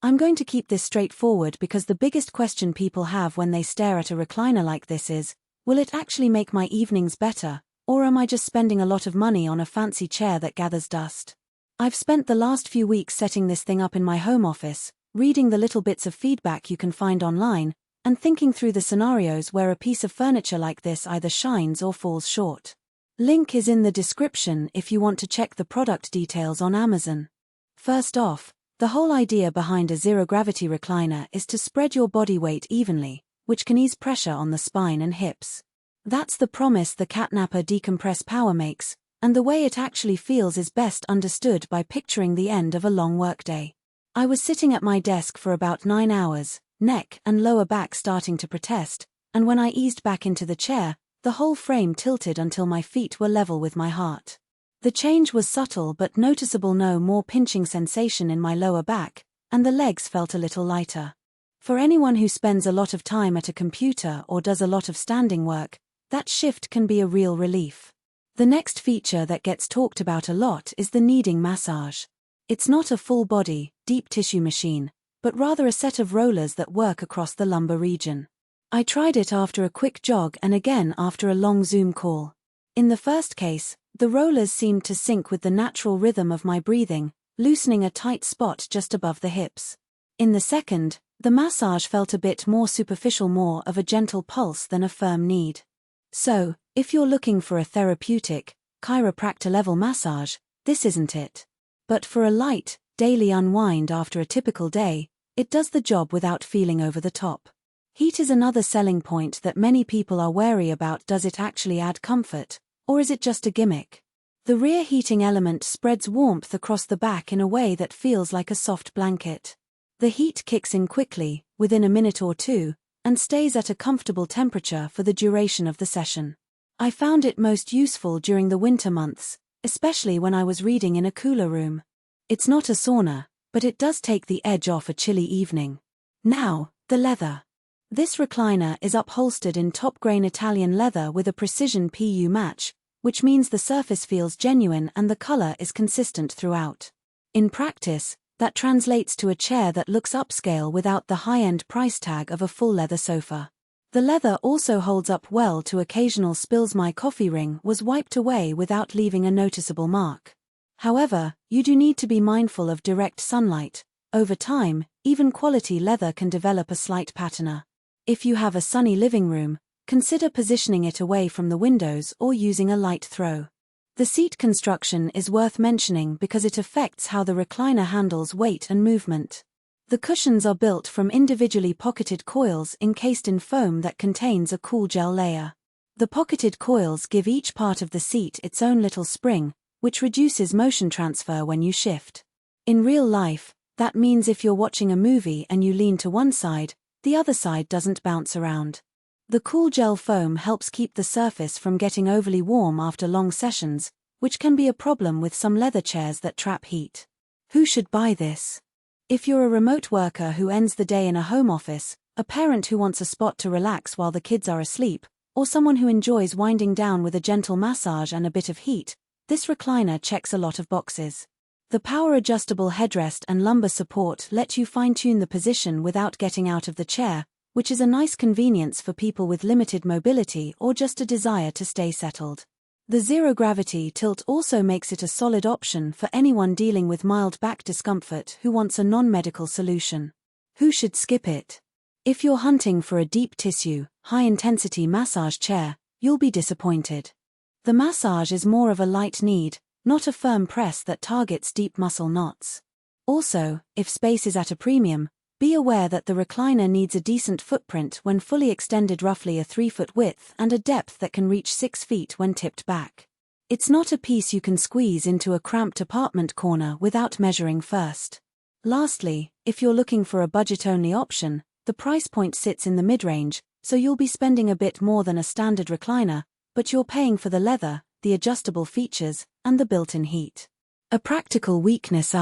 I'm going to keep this straightforward because the biggest question people have when they stare at a recliner like this is, will it actually make my evenings better, or am I just spending a lot of money on a fancy chair that gathers dust? I've spent the last few weeks setting this thing up in my home office, reading the little bits of feedback you can find online, and thinking through the scenarios where a piece of furniture like this either shines or falls short. Link is in the description if you want to check the product details on Amazon. First off, the whole idea behind a zero-gravity recliner is to spread your body weight evenly, which can ease pressure on the spine and hips. That's the promise the Catnapper Decompress Power makes, and the way it actually feels is best understood by picturing the end of a long workday. I was sitting at my desk for about 9 hours, neck and lower back starting to protest, and when I eased back into the chair, the whole frame tilted until my feet were level with my heart. The change was subtle but noticeable, no more pinching sensation in my lower back, and the legs felt a little lighter. For anyone who spends a lot of time at a computer or does a lot of standing work, that shift can be a real relief. The next feature that gets talked about a lot is the kneading massage. It's not a full-body, deep tissue machine, but rather a set of rollers that work across the lumbar region. I tried it after a quick jog and again after a long Zoom call. In the first case, the rollers seemed to sync with the natural rhythm of my breathing, loosening a tight spot just above the hips. In the second, the massage felt a bit more superficial, more of a gentle pulse than a firm knead. So, if you're looking for a therapeutic, chiropractor-level massage, this isn't it. But for a light, daily unwind after a typical day, it does the job without feeling over the top. Heat is another selling point that many people are wary about. Does it actually add comfort, or is it just a gimmick? The rear heating element spreads warmth across the back in a way that feels like a soft blanket. The heat kicks in quickly, within a minute or two, and stays at a comfortable temperature for the duration of the session. I found it most useful during the winter months, especially when I was reading in a cooler room. It's not a sauna, but it does take the edge off a chilly evening. Now, the leather. This recliner is upholstered in top-grain Italian leather with a precision PU match, which means the surface feels genuine and the color is consistent throughout. In practice, that translates to a chair that looks upscale without the high-end price tag of a full leather sofa. The leather also holds up well to occasional spills. My coffee ring was wiped away without leaving a noticeable mark. However, you do need to be mindful of direct sunlight. Over time, even quality leather can develop a slight patina. If you have a sunny living room, consider positioning it away from the windows or using a light throw. The seat construction is worth mentioning because it affects how the recliner handles weight and movement. The cushions are built from individually pocketed coils encased in foam that contains a cool gel layer. The pocketed coils give each part of the seat its own little spring, which reduces motion transfer when you shift. In real life, that means if you're watching a movie and you lean to one side, the other side doesn't bounce around. The cool gel foam helps keep the surface from getting overly warm after long sessions, which can be a problem with some leather chairs that trap heat. Who should buy this? If you're a remote worker who ends the day in a home office, a parent who wants a spot to relax while the kids are asleep, or someone who enjoys winding down with a gentle massage and a bit of heat, this recliner checks a lot of boxes. The power-adjustable headrest and lumbar support let you fine-tune the position without getting out of the chair, which is a nice convenience for people with limited mobility or just a desire to stay settled. The zero-gravity tilt also makes it a solid option for anyone dealing with mild back discomfort who wants a non-medical solution. Who should skip it? If you're hunting for a deep tissue, high-intensity massage chair, you'll be disappointed. The massage is more of a light knead, not a firm press that targets deep muscle knots. Also, if space is at a premium, be aware that the recliner needs a decent footprint when fully extended, roughly a 3-foot width and a depth that can reach 6 feet when tipped back. It's not a piece you can squeeze into a cramped apartment corner without measuring first. Lastly, if you're looking for a budget-only option, the price point sits in the mid-range, so you'll be spending a bit more than a standard recliner, but you're paying for the leather, the adjustable features, and the built-in heat. A practical weakness.